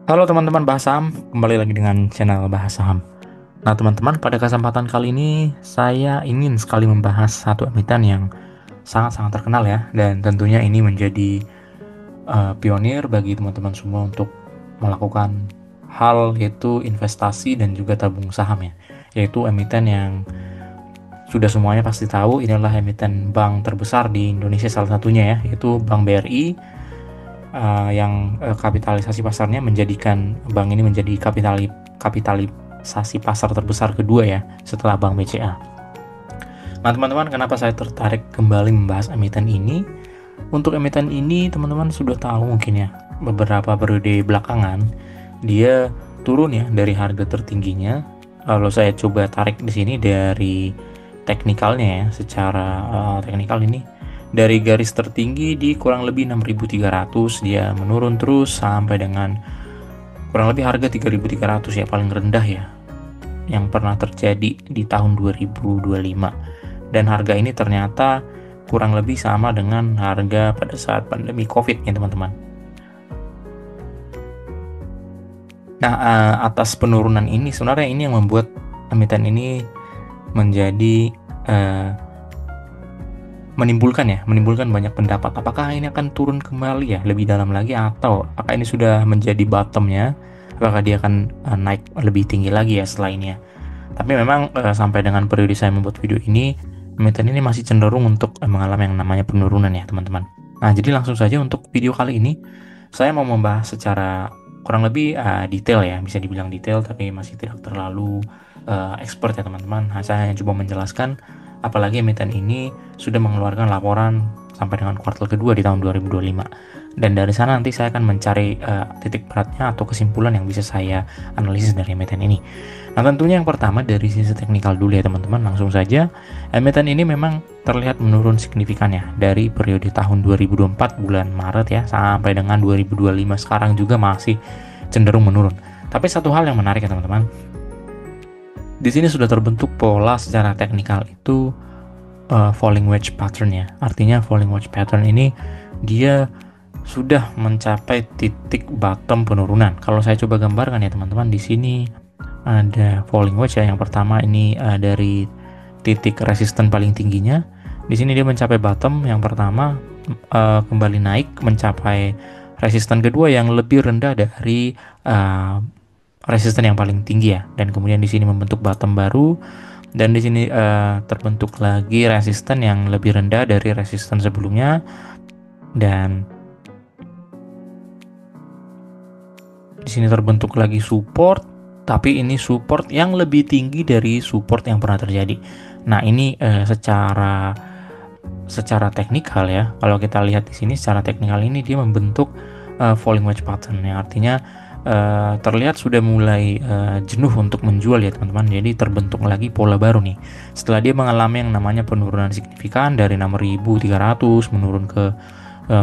Halo teman-teman Bahas Saham, kembali lagi dengan channel Bahas Saham. Nah teman-teman, pada kesempatan kali ini saya ingin sekali membahas satu emiten yang sangat-sangat terkenal ya, dan tentunya ini menjadi pionir bagi teman-teman semua untuk melakukan hal yaitu investasi dan juga tabung saham ya, yaitu emiten yang sudah semuanya pasti tahu. Inilah emiten bank terbesar di Indonesia salah satunya ya, yaitu Bank BRI, yang kapitalisasi pasarnya menjadikan bank ini menjadi kapitalisasi pasar terbesar kedua ya setelah Bank BCA. Nah teman-teman, kenapa saya tertarik kembali membahas emiten ini? Untuk emiten ini teman-teman sudah tahu mungkin ya, beberapa periode belakangan dia turun ya dari harga tertingginya. Kalau saya coba tarik di sini dari teknikalnya ya, secara teknikal ini dari garis tertinggi di kurang lebih 6.300 dia menurun terus sampai dengan kurang lebih harga 3.300 ya, paling rendah ya yang pernah terjadi di tahun 2025. Dan harga ini ternyata kurang lebih sama dengan harga pada saat pandemi COVID ya teman-teman. Nah, atas penurunan ini sebenarnya ini yang membuat emiten ini menjadi menimbulkan banyak pendapat. Apakah ini akan turun kembali ya lebih dalam lagi, atau apakah ini sudah menjadi bottomnya? Apakah dia akan naik lebih tinggi lagi ya setelah ini ya? Tapi memang sampai dengan periode saya membuat video ini, emiten ini masih cenderung untuk mengalami yang namanya penurunan ya teman-teman. Nah jadi langsung saja untuk video kali ini saya mau membahas secara kurang lebih detail ya, bisa dibilang detail tapi masih tidak terlalu expert ya teman-teman. Saya hanya coba menjelaskan, apalagi emiten ini sudah mengeluarkan laporan sampai dengan kuartal kedua di tahun 2025. Dan dari sana nanti saya akan mencari titik beratnya atau kesimpulan yang bisa saya analisis dari emiten ini. Nah tentunya yang pertama dari sisi teknikal dulu ya teman-teman, langsung saja. Emiten ini memang terlihat menurun signifikan ya dari periode tahun 2024 bulan Maret ya sampai dengan 2025 sekarang juga masih cenderung menurun. Tapi satu hal yang menarik ya teman-teman, di sini sudah terbentuk pola secara teknikal itu falling wedge pattern ya. Artinya falling wedge pattern ini dia sudah mencapai titik bottom penurunan. Kalau saya coba gambarkan ya teman-teman, di sini ada falling wedge ya. Yang pertama ini dari titik resisten paling tingginya. Di sini dia mencapai bottom yang pertama, kembali naik mencapai resisten kedua yang lebih rendah dari resisten yang paling tinggi ya. Dan kemudian di sini membentuk bottom baru, dan di sini terbentuk lagi resisten yang lebih rendah dari resisten sebelumnya, dan di sini terbentuk lagi support, tapi ini support yang lebih tinggi dari support yang pernah terjadi. Nah, ini secara teknikal ya. Kalau kita lihat di sini secara teknikal ini dia membentuk falling wedge pattern yang artinya terlihat sudah mulai jenuh untuk menjual ya teman-teman. Jadi terbentuk lagi pola baru nih. Setelah dia mengalami yang namanya penurunan signifikan dari 6.300 menurun ke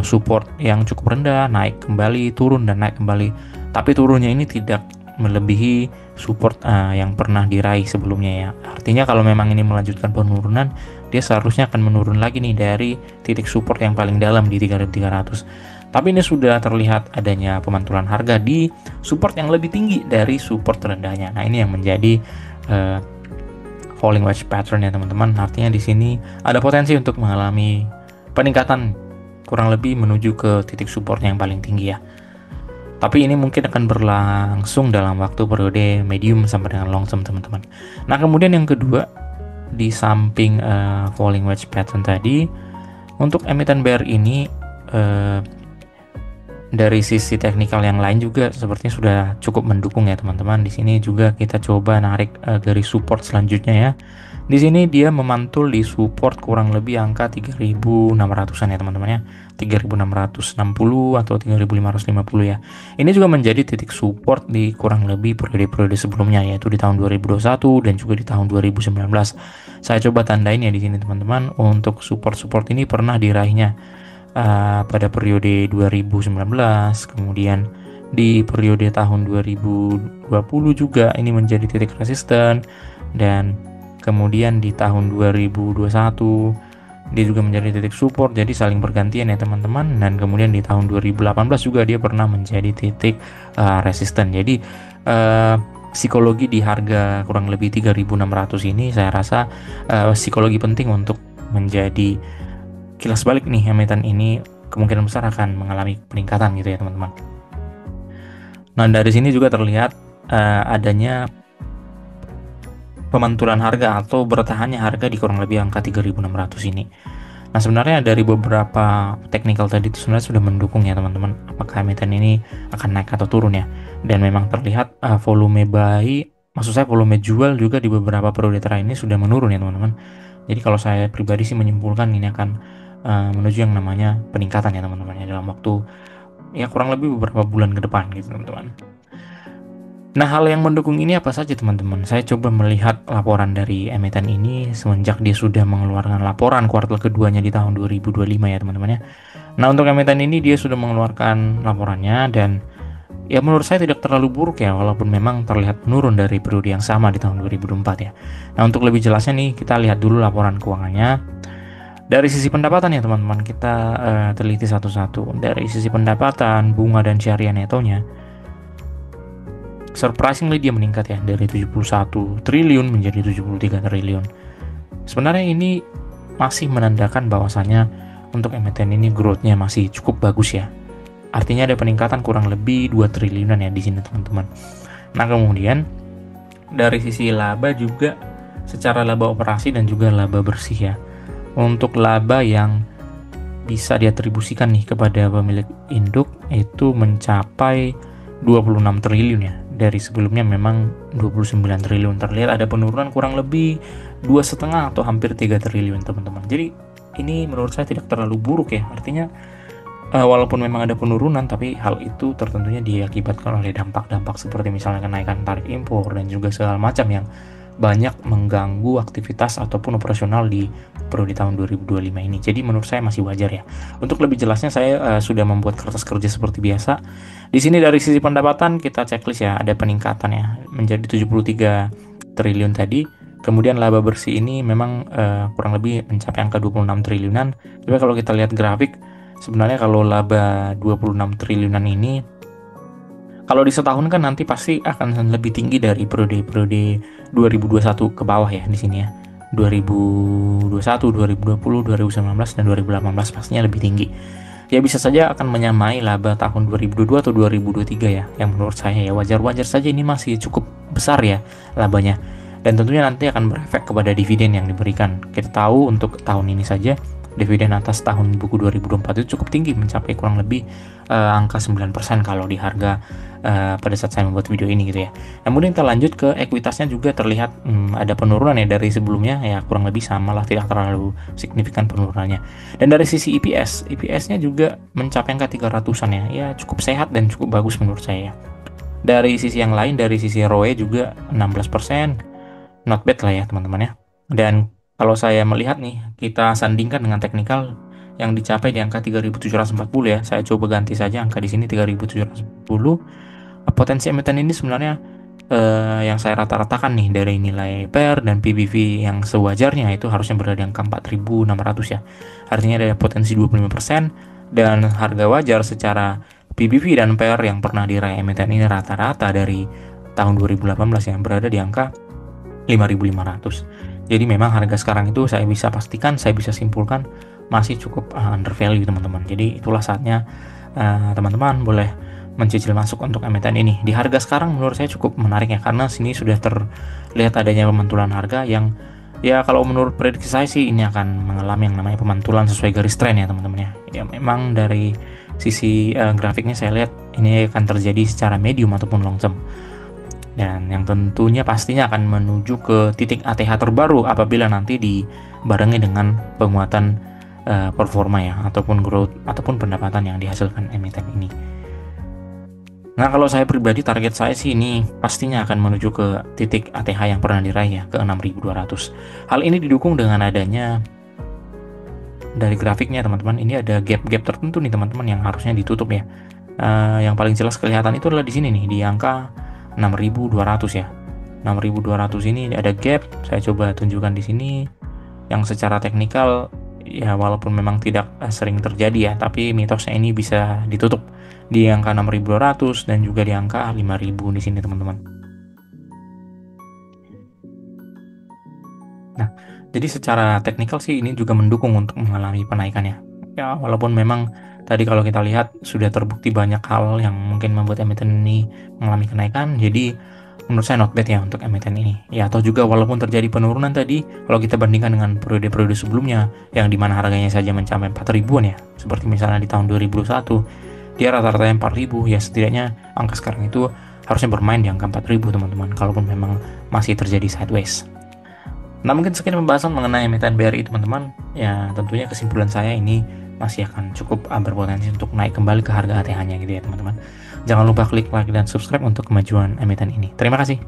support yang cukup rendah, naik kembali, turun dan naik kembali. Tapi turunnya ini tidak melebihi support yang pernah diraih sebelumnya ya. Artinya kalau memang ini melanjutkan penurunan, dia seharusnya akan menurun lagi nih dari titik support yang paling dalam di 3.300. Tapi ini sudah terlihat adanya pemantulan harga di support yang lebih tinggi dari support terendahnya. Nah, ini yang menjadi falling wedge pattern ya teman-teman. Artinya di sini ada potensi untuk mengalami peningkatan kurang lebih menuju ke titik support yang paling tinggi ya. Tapi ini mungkin akan berlangsung dalam waktu periode medium sampai dengan long term teman-teman. Nah kemudian yang kedua, di samping falling wedge pattern tadi, untuk emiten BR ini dari sisi teknikal yang lain juga sepertinya sudah cukup mendukung ya teman-teman. Di sini juga kita coba narik garis support selanjutnya ya. Di sini dia memantul di support kurang lebih angka 3.600-an ya teman-teman ya. 3.660 atau 3.550 ya. Ini juga menjadi titik support di kurang lebih periode-periode sebelumnya, yaitu di tahun 2021 dan juga di tahun 2019. Saya coba tandain ya di sini teman-teman. Untuk support-support ini pernah diraihnya pada periode 2019, kemudian di periode tahun 2020 juga ini menjadi titik resisten, dan kemudian di tahun 2021 dia juga menjadi titik support, jadi saling bergantian ya teman-teman. Dan kemudian di tahun 2018 juga dia pernah menjadi titik resisten. Jadi psikologi di harga kurang lebih 3.600 ini saya rasa psikologi penting untuk menjadi kilas balik nih. Emiten ini kemungkinan besar akan mengalami peningkatan gitu ya teman-teman. Nah, dari sini juga terlihat adanya pemantulan harga atau bertahannya harga di kurang lebih angka 3.600 ini. Nah, sebenarnya dari beberapa technical tadi itu sebenarnya sudah mendukung ya teman-teman, apakah emiten ini akan naik atau turun ya. Dan memang terlihat volume buy, maksud saya volume jual juga di beberapa periode terakhir ini sudah menurun ya teman-teman. Jadi kalau saya pribadi sih menyimpulkan ini akan menuju yang namanya peningkatan ya teman-teman ya, dalam waktu ya kurang lebih beberapa bulan ke depan gitu teman-teman. Nah, hal yang mendukung ini apa saja teman-teman? Saya coba melihat laporan dari emiten ini semenjak dia sudah mengeluarkan laporan kuartal keduanya di tahun 2025 ya teman-teman ya. Nah, untuk emiten ini dia sudah mengeluarkan laporannya dan ya menurut saya tidak terlalu buruk ya, walaupun memang terlihat menurun dari periode yang sama di tahun 2004 ya. Nah, untuk lebih jelasnya nih kita lihat dulu laporan keuangannya. Dari sisi pendapatan ya teman-teman, kita teliti satu-satu. Dari sisi pendapatan, bunga dan syariah netonya, surprisingly dia meningkat ya, dari 71 triliun menjadi 73 triliun. Sebenarnya ini masih menandakan bahwasannya untuk emiten ini growth-nya masih cukup bagus ya. Artinya ada peningkatan kurang lebih 2 triliunan ya di sini teman-teman. Nah, kemudian dari sisi laba juga, secara laba operasi dan juga laba bersih ya. Untuk laba yang bisa diatribusikan nih kepada pemilik induk itu mencapai 26 triliun ya. Dari sebelumnya memang 29 triliun. Terlihat ada penurunan kurang lebih 2,5 atau hampir 3 triliun teman-teman. Jadi ini menurut saya tidak terlalu buruk ya. Artinya walaupun memang ada penurunan, tapi hal itu tertentunya diakibatkan oleh dampak-dampak seperti misalnya kenaikan tarif impor dan juga segala macam yang banyak mengganggu aktivitas ataupun operasional di periode tahun 2025 ini. Jadi menurut saya masih wajar ya. Untuk lebih jelasnya saya sudah membuat kertas kerja seperti biasa. Di sini dari sisi pendapatan kita checklist ya, ada peningkatan ya menjadi 73 triliun tadi. Kemudian laba bersih ini memang kurang lebih mencapai angka 26 triliunan. Tapi kalau kita lihat grafik, sebenarnya kalau laba 26 triliunan ini kalau di setahun kan nanti pasti akan lebih tinggi dari periode 2021 ke bawah ya di sini ya. 2021, 2020, 2019 dan 2018 pastinya lebih tinggi. Ya bisa saja akan menyamai laba tahun 2022 atau 2023 ya. Yang menurut saya ya wajar-wajar saja, ini masih cukup besar ya labanya. Dan tentunya nanti akan berefek kepada dividen yang diberikan. Kita tahu untuk tahun ini saja dividen atas tahun buku 2024 itu cukup tinggi, mencapai kurang lebih angka 9% kalau di harga pada saat saya membuat video ini gitu ya. Kemudian kita lanjut ke ekuitasnya, juga terlihat ada penurunan ya dari sebelumnya ya, kurang lebih sama lah, tidak terlalu signifikan penurunannya. Dan dari sisi EPS-nya juga mencapai angka 300-an ya, ya cukup sehat dan cukup bagus menurut saya ya. Dari sisi yang lain, dari sisi ROE juga 16%, not bad lah ya teman-teman ya. Dan kalau saya melihat nih, kita sandingkan dengan teknikal yang dicapai di angka 3.740 ya. Saya coba ganti saja angka di sini 3.740. Potensi emiten ini sebenarnya yang saya rata-ratakan nih dari nilai PER dan PBV yang sewajarnya itu harusnya berada di angka 4.600 ya. Artinya ada potensi 25%, dan harga wajar secara PBV dan PER yang pernah diraih emiten ini rata-rata dari tahun 2018 yang berada di angka 5.500. Jadi memang harga sekarang itu saya bisa pastikan, saya bisa simpulkan masih cukup undervalue teman-teman. Jadi itulah saatnya teman-teman boleh mencicil masuk untuk emiten ini. Di harga sekarang menurut saya cukup menarik ya, karena sini sudah terlihat adanya pemantulan harga yang ya kalau menurut prediksi saya sih ini akan mengalami yang namanya pemantulan sesuai garis tren ya teman-teman ya. Ya memang dari sisi grafiknya saya lihat ini akan terjadi secara medium ataupun long term. Dan yang tentunya pastinya akan menuju ke titik ATH terbaru apabila nanti dibarengi dengan penguatan performa ya, ataupun growth ataupun pendapatan yang dihasilkan emiten ini. Nah, kalau saya pribadi target saya sih ini pastinya akan menuju ke titik ATH yang pernah diraih ya, ke 6.200. Hal ini didukung dengan adanya dari grafiknya teman-teman, ini ada gap-gap tertentu nih teman-teman yang harusnya ditutup ya. Yang paling jelas kelihatan itu adalah di sini nih, di angka 6.200 ya. 6.200 ini ada gap, saya coba tunjukkan di sini yang secara teknikal ya walaupun memang tidak sering terjadi ya, tapi mitosnya ini bisa ditutup di angka 6.200 dan juga di angka 5.000 di sini teman-teman. Nah, jadi secara teknikal sih ini juga mendukung untuk mengalami penaikannya. Ya, walaupun memang tadi kalau kita lihat sudah terbukti banyak hal yang mungkin membuat emiten ini mengalami kenaikan, jadi menurut saya not bad ya untuk emiten ini. Ya, atau juga walaupun terjadi penurunan tadi, kalau kita bandingkan dengan periode-periode sebelumnya, yang dimana harganya saja mencapai 4 ribuan ya, seperti misalnya di tahun 2021, dia rata-rata 4.000, ya setidaknya angka sekarang itu harusnya bermain di angka 4.000 teman-teman, kalaupun memang masih terjadi sideways. Nah, mungkin sekian pembahasan mengenai emiten BRI teman-teman. Ya, tentunya kesimpulan saya ini masih akan cukup berpotensi untuk naik kembali ke harga ATH-nya gitu ya teman-teman. Jangan lupa klik like dan subscribe untuk kemajuan emiten ini. Terima kasih.